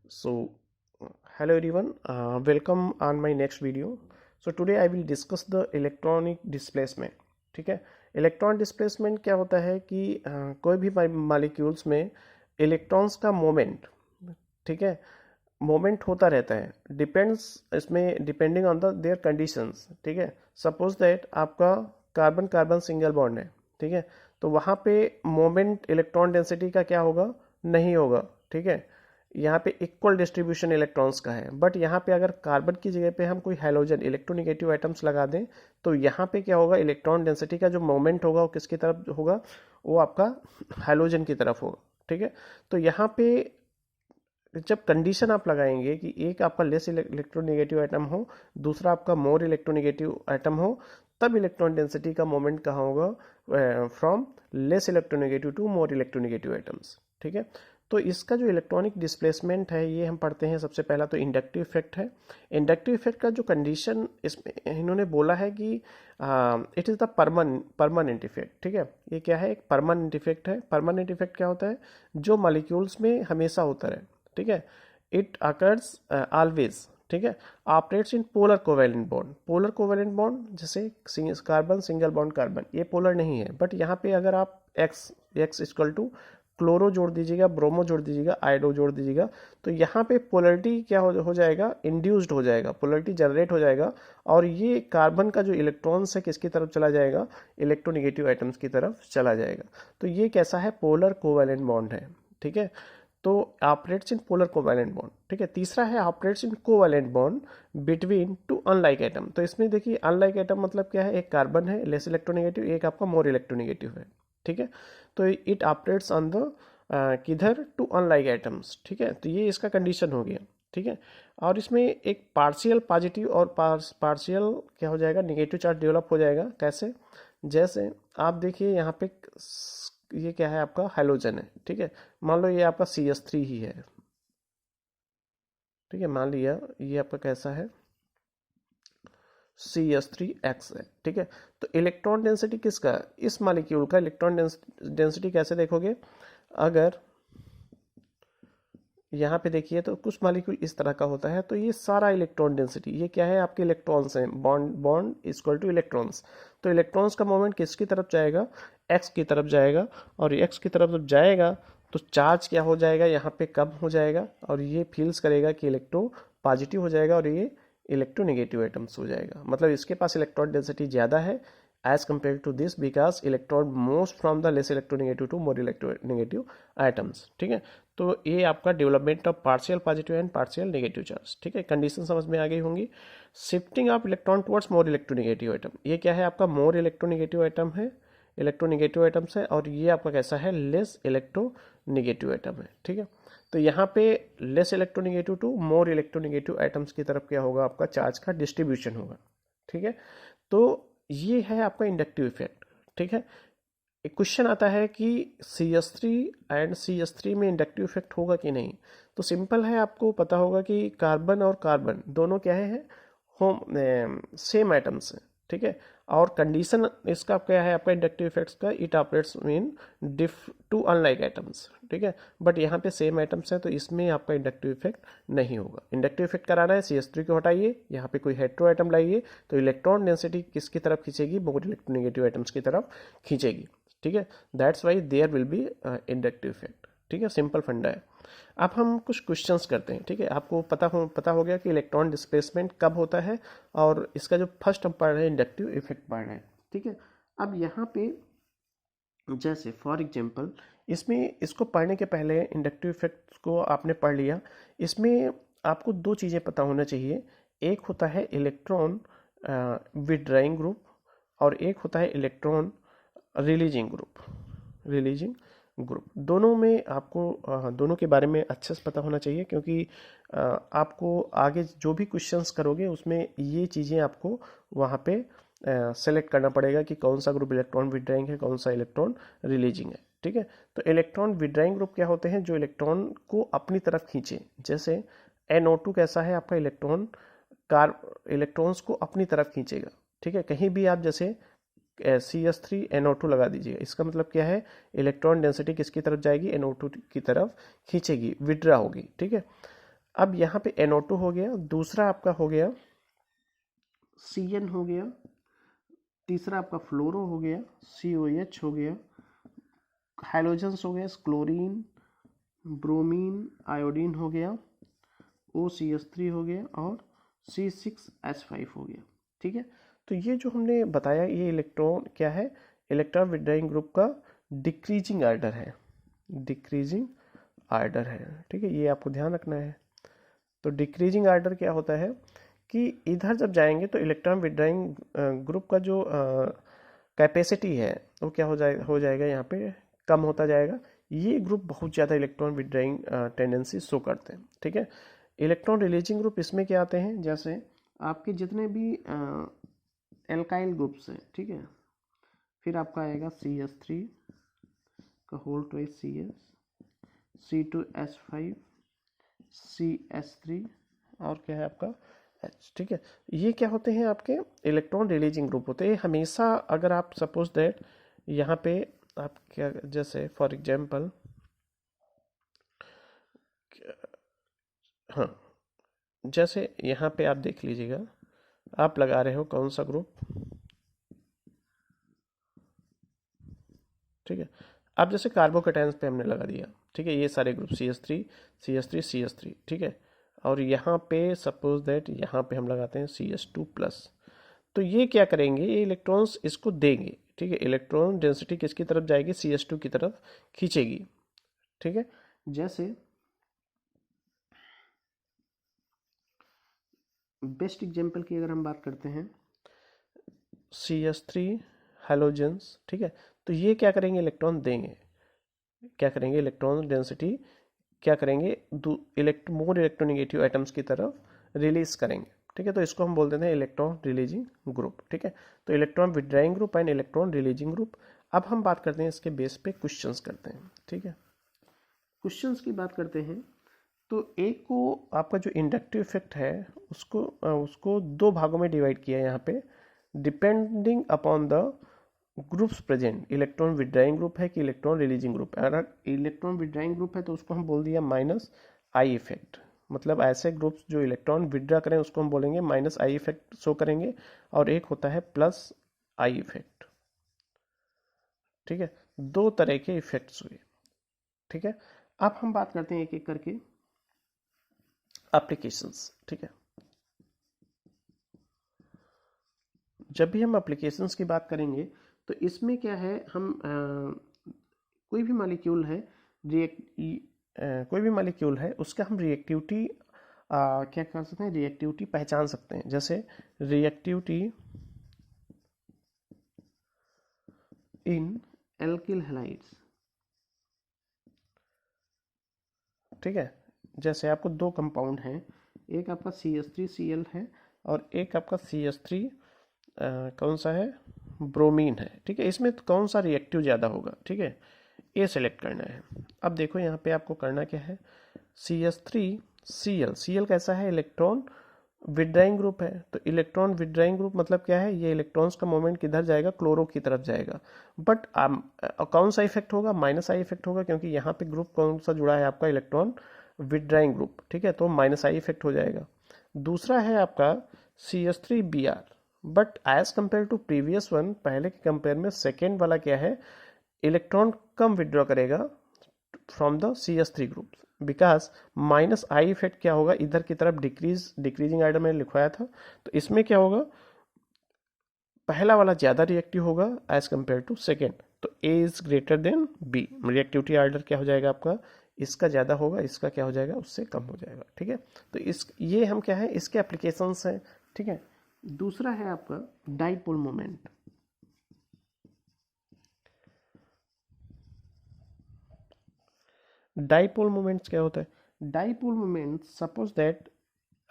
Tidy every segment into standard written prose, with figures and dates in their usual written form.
So, hello everyone, welcome on my next video. So today I will discuss the electronic displacement. ठीक है, electron displacement क्या होता है कि कोई भी मॉलिक्यूल्स में इलेक्ट्रॉन्स का मोमेंट, ठीक है, मोमेंट होता रहता है, डिपेंड्स इसमें depending on the there conditions. ठीक है, सपोज दैट आपका कार्बन कार्बन सिंगल बॉन्ड है, ठीक है, तो वहाँ पे मोमेंट इलेक्ट्रॉन डेंसिटी का क्या होगा, नहीं होगा. ठीक है, यहाँ पे इक्वल डिस्ट्रीब्यूशन इलेक्ट्रॉन्स का है. बट यहाँ पे अगर कार्बन की जगह पे हम कोई हैलोजन इलेक्ट्रोनेगेटिव आइटम्स लगा दें तो यहाँ पे क्या होगा, इलेक्ट्रॉन डेंसिटी का जो मोमेंट होगा वो किसकी तरफ होगा, वो आपका हैलोजन की तरफ होगा. ठीक है, तो यहाँ पे जब कंडीशन आप लगाएंगे कि एक आपका लेस इलेक्ट्रोनेगेटिव आइटम हो, दूसरा आपका मोर इलेक्ट्रोनेगेटिव आइटम हो, तब इलेक्ट्रॉन डेंसिटी का मोमेंट कहाँ होगा, from less electronegative to more electronegative items. ठीक है, तो इसका जो इलेक्ट्रॉनिक डिस्प्लेसमेंट है ये हम पढ़ते हैं. सबसे पहला तो इंडक्टिव इफेक्ट है. इंडक्टिव इफेक्ट का जो कंडीशन इसमें इन्होंने बोला है कि it is the permanent effect. ठीक है, ये क्या है, एक परमानेंट इफेक्ट है. परमानेंट इफेक्ट क्या होता है, जो मॉलिक्यूल्स में हमेशा होता है. ठीक है, इट अकर्स ऑलवेज. ठीक है, operates in polar covalent bond. Polar covalent bond जैसे कार्बन सिंगल बॉन्ड कार्बन, ये पोलर नहीं है. बट यहाँ पे अगर आप x x equal two chloro जोड़ दीजिएगा, ब्रोमो जोड़ दीजिएगा, आयोडो जोड़ दीजिएगा, तो यहाँ पे पोलरिटी क्या हो जाएगा, इंड्यूस्ड हो जाएगा, पोलरिटी जनरेट हो जाएगा. और ये कार्बन का जो इलेक्ट्रॉन्स है किसकी तरफ चला जाएगा, इलेक्ट्रोनेगेटिव आइटम्स की तरफ चला जाएगा. तो ये कैसा है, पोलर कोवेलेंट बॉन्ड है. ठीक है, तो operates in polar covalent bond. ठीक है, तीसरा है operates in covalent bond between two unlike atom. तो इसमें देखिए अनलाइक एटम मतलब क्या है, एक कार्बन है लेस इलेक्ट्रोनेगेटिव, एक आपका मोर इलेक्ट्रोनेगेटिव है. ठीक है, तो इट ऑपरेट्स ऑन द किधर, टू अनलाइक एटम्स. ठीक है, तो ये इसका कंडीशन हो गया. ठीक है, और इसमें एक पार्शियल पॉजिटिव और पार्शियल क्या हो जाएगा, नेगेटिव चार्ज डेवलप हो जाएगा. कैसे, जैसे आप देखिए यहाँ पे ये क्या है, आपका हेलोजन है. ठीक है, मान लो ये आपका CH3 ही है. ठीक है, मान लिया ये आपका कैसा है, CH3X है. ठीक है, तो इलेक्ट्रॉन डेंसिटी किसका, इस मॉलिक्यूल का इलेक्ट्रॉन डेंसिटी कैसे देखोगे, अगर यहाँ पे देखिए तो कुछ मॉलिक्यूल इस तरह का होता है, तो ये सारा इलेक्ट्रॉन डेंसिटी ये क्या है, आपके इलेक्ट्रॉन्स हैं, bond bond equal two electrons. तो इलेक्ट्रॉन्स का मूवमेंट किसकी तरफ जाएगा, एक्स की तरफ जाएगा. और एक्स की तरफ जब जाएगा तो चार्ज क्या हो जाएगा, यहाँ पे कम हो जाएगा, और ये फील्स करेगा कि इलेक्ट्रो पॉजिटिव हो जाएगा, और ये इलेक्ट्रोनेगेटिव आइटम्स हो जाएगा. मतलब इसके पास इलेक्ट्रॉन डेंसिटी ज़्यादा है as compared to this because electron moves from the less electronegative to more electronegative atoms. ठीक है, तो ये आपका development of partial positive and partial negative charge. ठीक है, कंडीशन समझ में आ गई होंगी. Shifting of electron towards more electronegative item, ये क्या है, आपका मोर इलेक्ट्रोनेगेटिव आइटम है, इलेक्ट्रोनेगेटिव आइटम्स है. और ये आपका कैसा है, लेस इलेक्ट्रोनेगेटिव आइटम है. ठीक है, तो यहाँ पे less electronegative to more electronegative items की तरफ क्या होगा, आपका चार्ज का डिस्ट्रीब्यूशन होगा. ठीक है, तो ये है आपका इंडक्टिव इफेक्ट. ठीक है, एक क्वेश्चन आता है कि CH3 एंड CH3 में इंडक्टिव इफेक्ट होगा कि नहीं. तो सिंपल है, आपको पता होगा कि कार्बन और कार्बन दोनों क्या है, होम सेम एटम्स हैं. ठीक है, और कंडीशन इसका क्या है, आपका इंडक्टिव इफेक्ट्स का, it operates mean diff to unlike atoms. ठीक है, बट यहाँ पे सेम एटम्स है तो इसमें आपका इंडक्टिव इफेक्ट नहीं होगा. इंडक्टिव इफेक्ट कराना है, CH3 को हटाइए, यहाँ पे कोई हेट्रो आइटम लाइए, तो इलेक्ट्रॉन डेंसिटी किसकी तरफ खींचेगी, मोर इलेक्ट्रोनेगेटिव आइटम्स की तरफ खींचेगी. ठीक है, that's why there will be inductive effect. ठीक है, सिंपल फंडा है. अब हम कुछ क्वेश्चंस करते हैं. ठीक है, आपको पता हो गया कि इलेक्ट्रॉन डिस्प्लेसमेंट कब होता है, और इसका जो फर्स्ट हम पढ़ रहे हैं इंडक्टिव इफेक्ट पढ़ रहे हैं. ठीक है, अब यहाँ पे जैसे फॉर एग्जांपल इसमें इसको पढ़ने के पहले इंडक्टिव इफेक्ट को आपने पढ़ लिया. इसमें आपको दो चीज़ें पता होना चाहिए. एक होता है इलेक्ट्रॉन विड्राइंग ग्रुप, और एक होता है इलेक्ट्रॉन रिलीजिंग ग्रुप. दोनों में आपको दोनों के बारे में अच्छे से पता होना चाहिए, क्योंकि आपको आगे जो भी क्वेश्चंस करोगे उसमें ये चीज़ें आपको वहाँ पे सेलेक्ट करना पड़ेगा कि कौन सा ग्रुप इलेक्ट्रॉन विड्राइंग है, कौन सा इलेक्ट्रॉन रिलीजिंग है. ठीक है, तो इलेक्ट्रॉन विड्राइंग ग्रुप क्या होते हैं, जो इलेक्ट्रॉन को अपनी तरफ खींचे. जैसे NO2 कैसा है, आपका इलेक्ट्रॉन्स को अपनी तरफ खींचेगा. ठीक है, कहीं भी आप जैसे CH3NO2 लगा दीजिएगा, इसका मतलब क्या है, इलेक्ट्रॉन डेंसिटी किसकी तरफ जाएगी, NO2 की तरफ खींचेगी, विड्रा होगी. ठीक है, अब यहाँ पे NO2 हो गया, दूसरा आपका हो गया CN हो गया, तीसरा आपका फ्लोरो हो गया, COH हो गया, हाइड्रोजन्स हो गया, क्लोरीन, ब्रोमीन, आयोडीन हो गया, OCH3 हो गया और C6H5 हो गया। ठीक है, तो ये जो हमने बताया ये इलेक्ट्रॉन क्या है, इलेक्ट्रॉन विड्रॉइंग ग्रुप का डिक्रीजिंग आर्डर है, डिक्रीजिंग आर्डर है। ठीक है, ये आपको ध्यान रखना है। तो डिक्रीजिंग आर्डर क्या होता है कि इधर जब जाएंगे तो इलेक्ट्रॉन विड्रॉइंग ग्रुप का जो कैपेसिटी है वो क्या हो जाएगा यहाँ पे कम होता जाएगा। ये ग्रुप बहुत ज़्यादा इलेक्ट्रॉन विड्रॉइंग टेंडेंसी शो करते हैं। ठीक है, इलेक्ट्रॉन रिलीजिंग ग्रुप इसमें क्या आते हैं, जैसे आपके जितने भी एल्काइल ग्रुप्स हैं, ठीक है, फिर आपका आएगा CH3 का whole twice CS, C2H5, CH3 और क्या है आपका H। ठीक है, ये क्या होते हैं आपके इलेक्ट्रॉन रिलीजिंग ग्रुप होते हैं। हमेशा अगर आप सपोज दैट यहाँ पे आप क्या, जैसे फॉर एग्जांपल हाँ, जैसे यहाँ पे आप देख लीजिएगा, आप लगा रहे हो कौन सा ग्रुप, ठीक है, आप जैसे कार्बोकेटायंस पे हमने लगा दिया। ठीक है, ये सारे ग्रुप CH3 CH3 CH3, ठीक है, और यहाँ पे सपोज दैट यहाँ पे हम लगाते हैं CH2+। तो ये क्या करेंगे, ये इलेक्ट्रॉन्स इसको देंगे। ठीक है, इलेक्ट्रॉन डेंसिटी किसकी तरफ जाएगी, CH2 की तरफ खींचेगी। ठीक है, जैसे बेस्ट एग्जांपल की अगर हम बात करते हैं CH3 हैलोजेंस। ठीक है, तो ये क्या करेंगे, इलेक्ट्रॉन देंगे, क्या करेंगे, इलेक्ट्रॉन डेंसिटी क्या करेंगे, मोर इलेक्ट्रोनेगेटिव एटम्स की तरफ रिलीज करेंगे। ठीक है, तो इसको हम बोल देते हैं इलेक्ट्रॉन रिलीजिंग ग्रुप। ठीक है, तो electron withdrawing group and electron releasing group. अब हम बात करते हैं इसके बेस पे क्वेश्चंस करते हैं। ठीक है, क्वेश्चंस की बात करते हैं तो एक को आपका जो इंडक्टिव इफेक्ट है उसको दो भागों में डिवाइड किया है यहाँ पे, depending upon the groups present, electron withdrawing group है कि इलेक्ट्रॉन रिलीजिंग ग्रुप है। अगर इलेक्ट्रॉन विड्रॉइंग ग्रुप है तो उसको हम बोल दिया -I इफेक्ट, मतलब ऐसे ग्रुप्स जो इलेक्ट्रॉन विड्रॉ करें उसको हम बोलेंगे -I इफेक्ट शो करेंगे, और एक होता है +I इफेक्ट। ठीक है, दो तरह के इफेक्ट्स हुए। ठीक है, अब हम बात करते हैं एक एक करके एप्लीकेशंस। ठीक है, जब भी हम एप्लीकेशंस की बात करेंगे तो इसमें क्या है, हम कोई भी मॉलिक्यूल है, कोई भी मॉलिक्यूल है उसका हम रिएक्टिविटी क्या कर सकते हैं, रिएक्टिविटी पहचान सकते हैं। जैसे रिएक्टिविटी इन एल्किल हैलाइड्स। ठीक है, जैसे आपको दो कंपाउंड हैं, एक आपका CH3Cl है और एक आपका CH3 कौन सा है, ब्रोमीन है। ठीक है, इसमें कौन सा रिएक्टिव ज़्यादा होगा, ठीक है, ये सेलेक्ट करना है। अब देखो यहाँ पे आपको करना क्या है, CH3Cl कैसा है, इलेक्ट्रॉन विड्रॉइंग ग्रुप है। तो इलेक्ट्रॉन विड्रॉइंग ग्रुप मतलब क्या है, ये इलेक्ट्रॉन्स का मोमेंट किधर जाएगा, क्लोरो की तरफ जाएगा। बट कौन सा इफेक्ट होगा, -I इफेक्ट होगा, क्योंकि यहाँ पे ग्रुप कौन सा जुड़ा है आपका, इलेक्ट्रॉन विड्रॉइंग ग्रुप। ठीक है, तो -I इफेक्ट हो जाएगा। दूसरा है आपका CH3Br, but as compare to previous one, पहले के कंपेयर में सेकेंड वाला क्या है, इलेक्ट्रॉन कम विड्रॉ करेगा from the CH3 group, because -I effect क्या होगा, इधर की तरफ डिक्रीजिंग आर्डर में लिखवाया था। तो इसमें क्या होगा, पहला वाला ज्यादा रिएक्टिव होगा एज कंपेयर टू सेकेंड। तो A is greater than B, reactivity order क्या हो जाएगा आपका, इसका ज्यादा होगा, इसका क्या हो जाएगा, उससे कम हो जाएगा। ठीक है, तो ये हम क्या है, इसके एप्लीकेशंस हैं। ठीक है, दूसरा है आपका डाइपोल मोमेंट। डाइपोल मोमेंट्स क्या होता है, डाइपोल मोमेंट सपोज दैट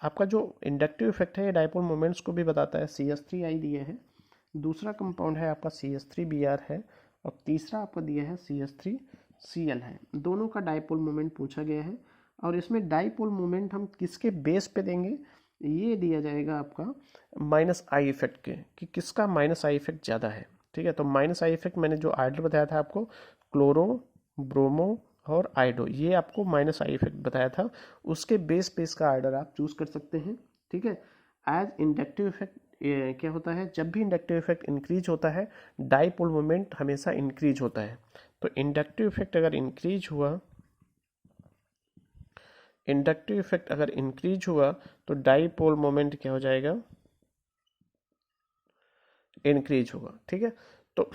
आपका जो इंडक्टिव इफेक्ट है, डाइपोल मोमेंट्स को भी बताता है। CH3I दिए है, दूसरा कंपाउंड है आपका CH3Br है, और तीसरा आपका दिया है CH3Cl है। दोनों का डाइपोल मोमेंट पूछा गया है, और इसमें डाइपोल मोमेंट हम किसके बेस पे देंगे, ये दिया जाएगा आपका -I इफेक्ट के, कि किसका -I इफेक्ट ज़्यादा है। ठीक है, तो -I इफेक्ट मैंने जो आर्डर बताया था आपको, क्लोरो, ब्रोमो, और आइडो, ये आपको माइनस आई इफेक्ट बताया था, उसके बेस पे इसका आर्डर आप चूज कर सकते हैं। ठीक है। एज इंडक्टिव इफेक्ट क्या होता है, जब भी इंडक्टिव इफेक्ट इंक्रीज होता है डाइपोल मोमेंट हमेशा इंक्रीज होता है। तो इंडक्टिव इफेक्ट अगर इंक्रीज हुआ, इंडक्टिव इफेक्ट अगर इंक्रीज हुआ तो डाइपोल मोमेंट क्या हो जाएगा, इंक्रीज होगा। ठीक है। तो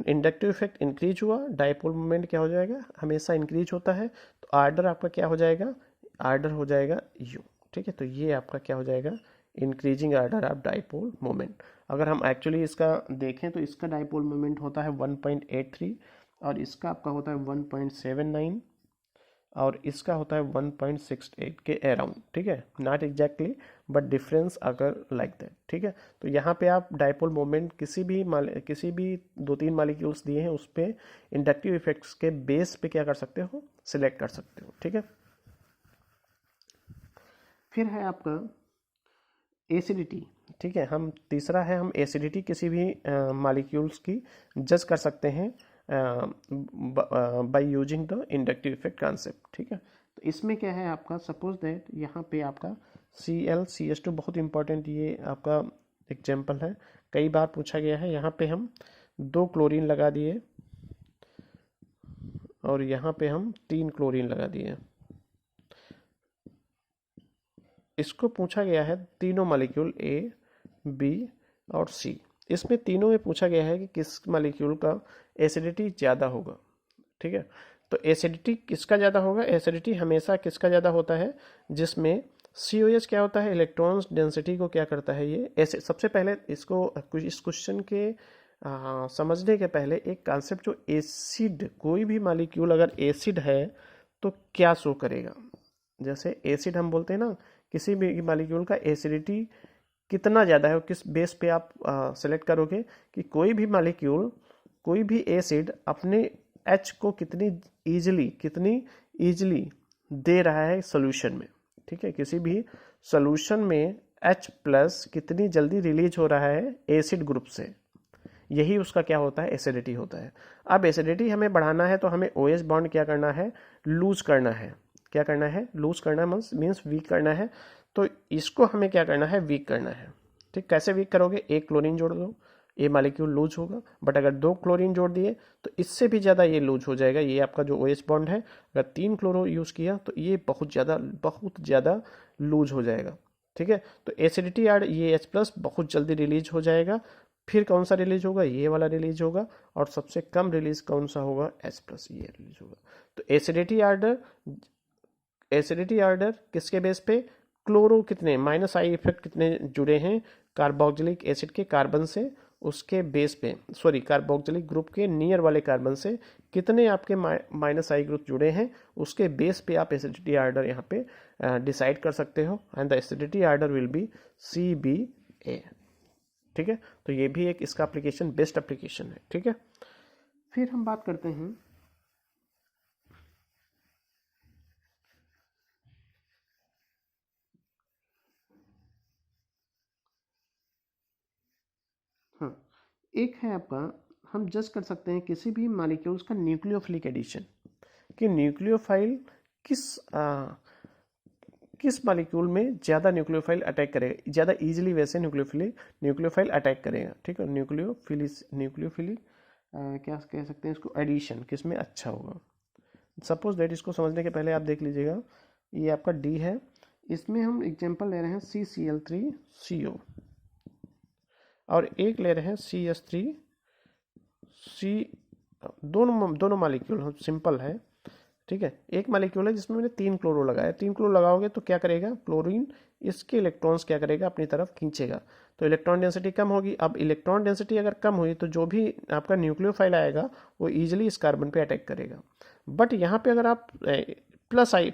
इंडक्टिव इफेक्ट इंक्रीज हुआ, डाइपोल मोमेंट क्या हो जाएगा, हमेशा इंक्रीज होता है, तो आर्डर आपका क्या हो जाएगा, आर्डर हो जाएगा यू। ठीक है। तो ये आपका क्या हो जाएगा, increasing order of dipole moment. अगर हम एक्चुअली इसका देखें तो इसका डाइपोल मोमेंट होता है 1.83 और इसका आपका होता है 1.79 और इसका होता है 1.68 के अराउंड। ठीक है। नॉट एग्जैक्टली बट डिफरेंस अगर लाइक दैट। ठीक है। तो यहाँ पे आप डाइपोल मोमेंट किसी भी 2-3 मालिक्यूल्स दिए हैं उस पर इंडक्टिव इफेक्ट्स के बेस पे क्या कर सकते हो, सिलेक्ट कर सकते हो। ठीक है। फिर है आपका एसिडिटी। ठीक है। हम तीसरा है, हम एसिडिटी किसी भी मालिक्यूल्स की जज कर सकते हैं by using the inductive effect concept. ठीक है। तो इसमें क्या है आपका, सपोज दैट यहाँ पे आपका ClCH2 बहुत इंपॉर्टेंट, ये आपका एग्जाम्पल है, कई बार पूछा गया है। यहाँ पे हम 2 क्लोरीन लगा दिए और यहाँ पे हम 3 क्लोरीन लगा दिए। इसको पूछा गया है तीनों मॉलिक्यूल A, B और C, इसमें तीनों में पूछा गया है कि किस मॉलिक्यूल का एसिडिटी ज़्यादा होगा। ठीक है। तो एसिडिटी किसका ज़्यादा होगा, एसिडिटी हमेशा किसका ज़्यादा होता है, जिसमें COH क्या होता है, इलेक्ट्रॉन्स डेंसिटी को क्या करता है ये ऐसे। सबसे पहले इसको इस क्वेश्चन के समझने के पहले एक कॉन्सेप्ट, जो एसिड, कोई भी मॉलिक्यूल अगर एसिड है तो क्या शो करेगा। जैसे एसिड हम बोलते हैं ना, किसी भी मॉलिक्यूल का एसिडिटी कितना ज़्यादा है, किस बेस पे आप सेलेक्ट करोगे कि कोई भी मॉलिक्यूल, कोई भी एसिड अपने H को कितनी ईजिली दे रहा है सॉल्यूशन में। ठीक है। किसी भी सॉल्यूशन में H प्लस कितनी जल्दी रिलीज हो रहा है एसिड ग्रुप से, यही उसका क्या होता है, एसिडिटी होता है। अब एसिडिटी हमें बढ़ाना है तो हमें OH बॉन्ड क्या करना है, लूज करना है। क्या करना है, लूज करना मीन्स वीक करना है। तो इसको हमें क्या करना है, वीक करना है। ठीक। कैसे वीक करोगे, 1 क्लोरीन जोड़ दो, ये मॉलिक्यूल लूज होगा। बट अगर 2 क्लोरीन जोड़ दिए तो इससे भी ज़्यादा ये लूज हो जाएगा, ये आपका जो OH बॉन्ड है। अगर 3 क्लोरो यूज़ किया तो ये बहुत ज़्यादा लूज हो जाएगा। ठीक है। तो एसिडिटी ऐड, ये H प्लस बहुत जल्दी रिलीज हो जाएगा। फिर कौन सा रिलीज होगा, ये वाला रिलीज होगा। और सबसे कम रिलीज कौन सा होगा, H प्लस, ये रिलीज होगा। तो एसिडिटी आर्डर किसके बेस पे, क्लोरो कितने माइनस आई इफेक्ट कितने जुड़े हैं कार्बोक्सिलिक एसिड के कार्बन से, उसके बेस पे, सॉरी कार्बोक्सिलिक ग्रुप के नियर वाले कार्बन से कितने आपके माइनस आई ग्रुप जुड़े हैं, उसके बेस पे आप एसिडिटी आर्डर यहाँ पे डिसाइड कर सकते हो। And the acidity order will be CBA। ठीक है। तो ये भी एक इसका एप्लीकेशन, बेस्ट एप्लीकेशन है। ठीक है। फिर हम बात करते हैं हाँ, एक है आपका, हम जज कर सकते हैं किसी भी मॉलिक्यूल्स का न्यूक्लियोफिलिक एडिशन, कि न्यूक्लियोफाइल किस मॉलिक्यूल में ज़्यादा न्यूक्लियोफाइल अटैक करेगा, ज़्यादा इजीली वैसे न्यूक्लियोफाइल अटैक करेगा। ठीक है। न्यूक्लियोफिलिक क्या कह सकते हैं इसको, एडिशन किस में अच्छा होगा। सपोज दैट, इसको समझने के पहले आप देख लीजिएगा, ये आपका D है, इसमें हम एग्जांपल ले रहे हैं CCl3CO और एक ले रहे हैं CH3C। दोनों मॉलिक्यूल सिंपल है। ठीक है। एक मॉलिक्यूल है जिसमें मैंने 3 क्लोरो लगाया, 3 क्लोरो लगाओगे तो क्या करेगा, क्लोरीन इसके इलेक्ट्रॉन्स क्या करेगा, अपनी तरफ खींचेगा, तो इलेक्ट्रॉन डेंसिटी कम होगी। अब इलेक्ट्रॉन डेंसिटी अगर कम हुई तो जो भी आपका न्यूक्लियोफाइल आएगा वो ईजिली इस कार्बन पे अटैक करेगा। बट यहाँ पे अगर आप प्लस आई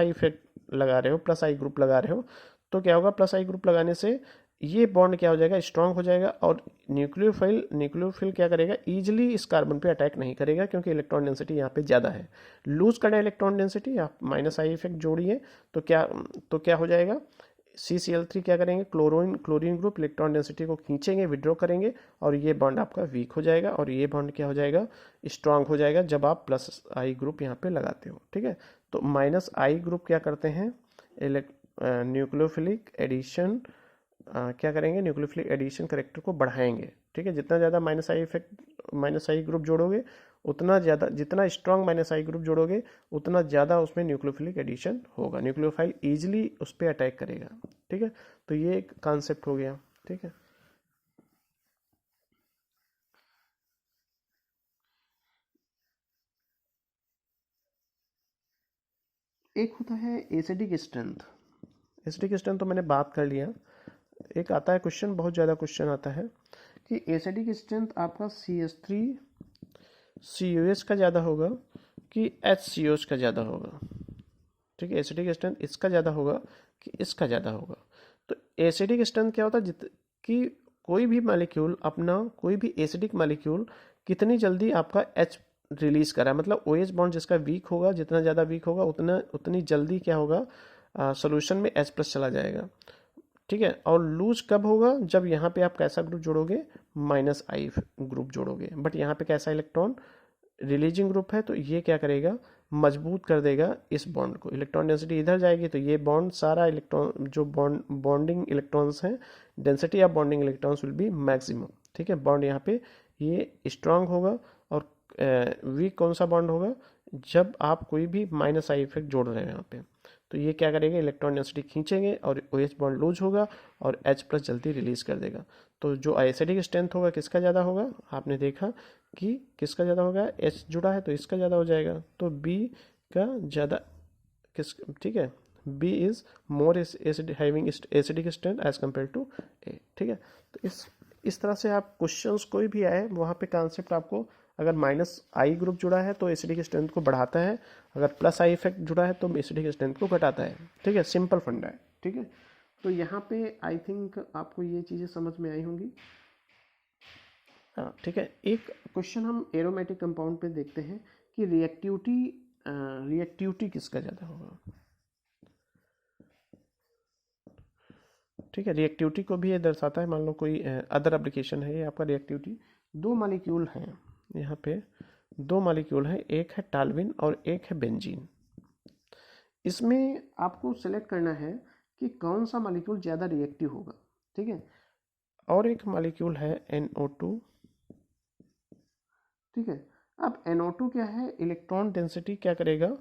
इफेक्ट लगा रहे हो, प्लस आई ग्रुप लगा रहे हो, तो क्या होगा, प्लस आई ग्रुप लगाने से ये बॉन्ड क्या हो जाएगा, स्ट्रांग हो जाएगा और न्यूक्लियोफिल क्या करेगा, ईजिली इस कार्बन पे अटैक नहीं करेगा, क्योंकि इलेक्ट्रॉन डेंसिटी यहाँ पे ज़्यादा है। लूज करना है इलेक्ट्रॉन डेंसिटी, आप माइनस आई इफेक्ट जोड़िए तो क्या हो जाएगा, CCl3 क्या करेंगे, क्लोरीन ग्रुप इलेक्ट्रॉन डेंसिटी को खींचेंगे, विड्रॉ करेंगे, और ये बॉन्ड आपका वीक हो जाएगा और ये बॉन्ड क्या हो जाएगा, स्ट्रांग हो जाएगा जब आप प्लस आई ग्रुप यहाँ पे लगाते हो। ठीक है, तो माइनस आई ग्रुप क्या करते हैं, न्यूक्लियोफिलिक एडिशन क्या करेंगे, न्यूक्लियोफिलिक एडिशन करेक्टर को बढ़ाएंगे। ठीक है, जितना ज़्यादा माइनस आई ग्रुप जोड़ोगे उतना ज़्यादा, जितना स्ट्रांग माइनस आई ग्रुप जोड़ोगे उतना ज़्यादा उसमें न्यूक्लियोफिलिक एडिशन होगा, न्यूक्लियोफाइल ईजिली उस पर अटैक करेगा। ठीक है, तो ये एक कॉन्सेप्ट हो गया। ठीक है, एक होता है एसिडिक स्ट्रेंथ। एसिडिक स्ट्रेंथ तो मैंने बात कर लिया। एक आता है क्वेश्चन, बहुत ज़्यादा क्वेश्चन आता है कि एसिडिक स्ट्रेंथ आपका CH3COH का ज़्यादा होगा कि HCOH का ज़्यादा होगा। ठीक है, एसिडिक स्ट्रेंथ इसका ज़्यादा होगा कि इसका ज़्यादा होगा। तो एसिडिक स्ट्रेंथ क्या होता है, कि कोई भी मॉलिक्यूल अपना, कोई भी एसिडिक मॉलिक्यूल कितनी जल्दी आपका H रिलीज कर रहा है, मतलब OH बॉन्ड जिसका वीक होगा, जितना ज़्यादा वीक होगा उतनी जल्दी क्या होगा, सोल्यूशन में H+ चला जाएगा। ठीक है, और लूज कब होगा, जब यहाँ पे आप कैसा ग्रुप जोड़ोगे, -I ग्रुप जोड़ोगे, बट यहाँ पे कैसा इलेक्ट्रॉन रिलीजिंग ग्रुप है, तो ये क्या करेगा, मजबूत कर देगा इस बॉन्ड को। इलेक्ट्रॉन डेंसिटी इधर जाएगी तो ये बॉन्ड सारा इलेक्ट्रॉन जो बॉन्डिंग इलेक्ट्रॉन्स हैं, density of bonding electrons will be maximum. ठीक है, बॉन्ड यहाँ पे ये स्ट्रांग होगा, और वीक कौन सा बॉन्ड होगा, जब आप कोई भी -I इफेक्ट जोड़ रहे हैं यहाँ पे, तो ये क्या करेगा, इलेक्ट्रॉन डेंसिटी खींचेंगे और OH बॉन्ड लूज होगा और H+ जल्दी रिलीज कर देगा। तो जो एसिडिक स्ट्रेंथ होगा किसका ज़्यादा होगा, आपने देखा कि किसका ज़्यादा होगा, H जुड़ा है तो इसका ज़्यादा हो जाएगा, तो B का ज़्यादा किस, ठीक है, B is more having acidic strength as compare to A। ठीक है, तो इस तरह से आप क्वेश्चंस कोई भी आए वहाँ पे कॉन्सेप्ट आपको, अगर -I ग्रुप जुड़ा है तो एसिडिक स्ट्रेंथ को बढ़ाता है, अगर +I इफेक्ट जुड़ा है तो एसिडिक स्ट्रेंथ को घटाता है। ठीक है, सिंपल फंडा है। ठीक है, तो यहाँ पे आई थिंक आपको ये चीज़ें समझ में आई होंगी। हाँ, ठीक है, एक क्वेश्चन हम एरोमेटिक कंपाउंड पे देखते हैं कि रिएक्टिविटी किसका ज़्यादा होगा। ठीक है, रिएक्टिविटी को भी ये दर्शाता है, मान लो कोई अदर एप्लीकेशन है, ये आपका रिएक्टिविटी, दो मॉलिक्यूल हैं यहाँ पे, दो मॉलिक्यूल हैं, एक है टाल्विन और एक है बेंजीन। इसमें आपको सेलेक्ट करना है कि कौन सा मॉलिक्यूल ज़्यादा रिएक्टिव होगा। ठीक है, और एक मॉलिक्यूल है NO2। ठीक है, अब NO2 क्या है, इलेक्ट्रॉन डेंसिटी क्या करेगा,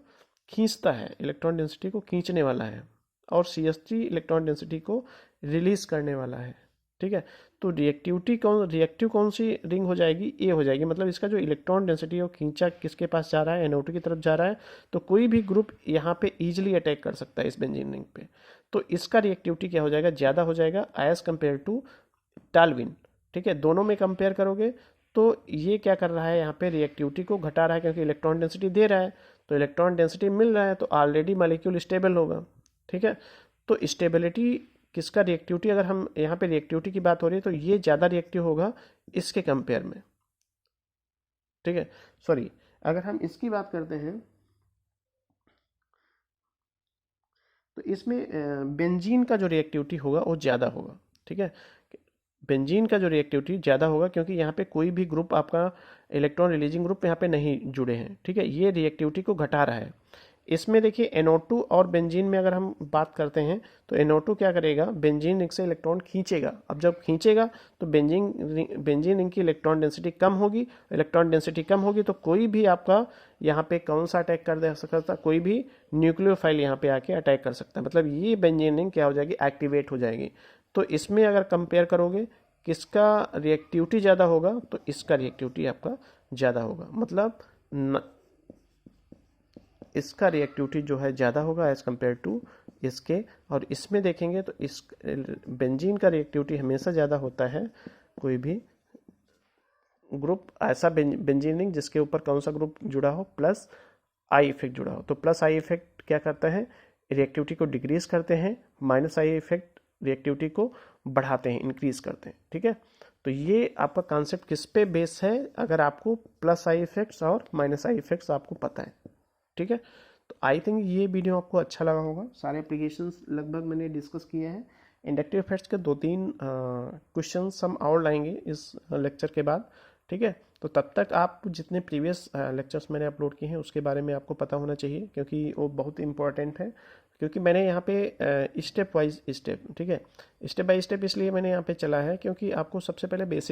खींचता है, इलेक्ट्रॉन डेंसिटी को खींचने वाला है, और CH3 इलेक्ट्रॉन डेंसिटी को रिलीज करने वाला है। ठीक है, तो रिएक्टिव कौन सी रिंग हो जाएगी, ए हो जाएगी, मतलब इसका जो इलेक्ट्रॉन डेंसिटी है वो खींचा किसके पास जा रहा है, NO2 की तरफ जा रहा है, तो कोई भी ग्रुप यहाँ पे इजीली अटैक कर सकता है इस बेंजीन रिंग पे, तो इसका रिएक्टिविटी क्या हो जाएगा, ज़्यादा हो जाएगा एज कम्पेयर टू टाल्विन। ठीक है, दोनों में कंपेयर करोगे तो ये क्या कर रहा है, यहाँ पे रिएक्टिविटी को घटा रहा है, क्योंकि इलेक्ट्रॉन डेंसिटी दे रहा है, तो इलेक्ट्रॉन डेंसिटी मिल रहा है तो ऑलरेडी मॉलिक्यूल स्टेबल होगा। ठीक है, तो स्टेबिलिटी किसका, रिएक्टिविटी, अगर हम यहाँ पे रिएक्टिविटी की बात हो रही है तो ये ज़्यादा रिएक्टिव होगा इसके कंपेयर में। ठीक है, सॉरी, अगर हम इसकी बात करते हैं तो इसमें बेंजीन का जो रिएक्टिविटी होगा वो ज़्यादा होगा। ठीक है, बेंजीन का जो रिएक्टिविटी ज़्यादा होगा, क्योंकि यहाँ पे कोई भी ग्रुप आपका इलेक्ट्रॉन रिलीजिंग ग्रुप यहाँ पे नहीं जुड़े हैं। ठीक है, ये रिएक्टिविटी को घटा रहा है। इसमें देखिए NO2 और बेंजीन में अगर हम बात करते हैं तो NO2 क्या करेगा, बेंजीन रिंग से इलेक्ट्रॉन खींचेगा, अब जब खींचेगा तो बेंजीन रिंग की इलेक्ट्रॉन डेंसिटी कम होगी, इलेक्ट्रॉन डेंसिटी कम होगी तो कोई भी आपका यहाँ पे कौन सा अटैक कर दे सकता, कोई भी न्यूक्लियोफाइल यहाँ पे आके अटैक कर सकता है, मतलब ये बेंजीन रिंग क्या हो जाएगी, एक्टिवेट हो जाएगी। तो इसमें अगर कंपेयर करोगे किसका रिएक्टिविटी ज़्यादा होगा, तो इसका रिएक्टिविटी आपका ज़्यादा होगा, मतलब इसका रिएक्टिविटी जो है ज़्यादा होगा एज़ कम्पेयर टू इसके। और इसमें देखेंगे तो इस बेंजीन का रिएक्टिविटी हमेशा ज़्यादा होता है, कोई भी ग्रुप ऐसा बेंजीन रिंग जिसके ऊपर कौन सा ग्रुप जुड़ा हो, +I इफेक्ट जुड़ा हो, तो +I इफेक्ट क्या करता है, रिएक्टिविटी को डिक्रीज करते हैं, -I इफेक्ट रिएक्टिविटी को बढ़ाते हैं, इंक्रीज करते हैं। ठीक है, तो ये आपका कॉन्सेप्ट किस पे बेस है, अगर आपको +I इफेक्ट्स और -I इफेक्ट्स आपको पता है। ठीक है, तो तो आई थिंक ये वीडियो आपको अच्छा लगा होगा। सारे एप्लीकेशंस लगभग मैंने डिस्कस किए हैं। इंडक्टिव इफेक्ट्स के 2-3 क्वेश्चन हम और लाएंगे इस लेक्चर के बाद, ठीक है। तो तब तक आप जितने प्रीवियस लेक्चर्स मैंने अपलोड किए हैं उसके बारे में आपको पता होना चाहिए, क्योंकि वो बहुत इंपॉर्टेंट है। क्योंकि मैंने यहाँ पे स्टेप वाइज स्टेप, ठीक है, स्टेप बाय स्टेप इसलिए मैंने यहाँ पे चला है क्योंकि आपको सबसे पहले बेसिक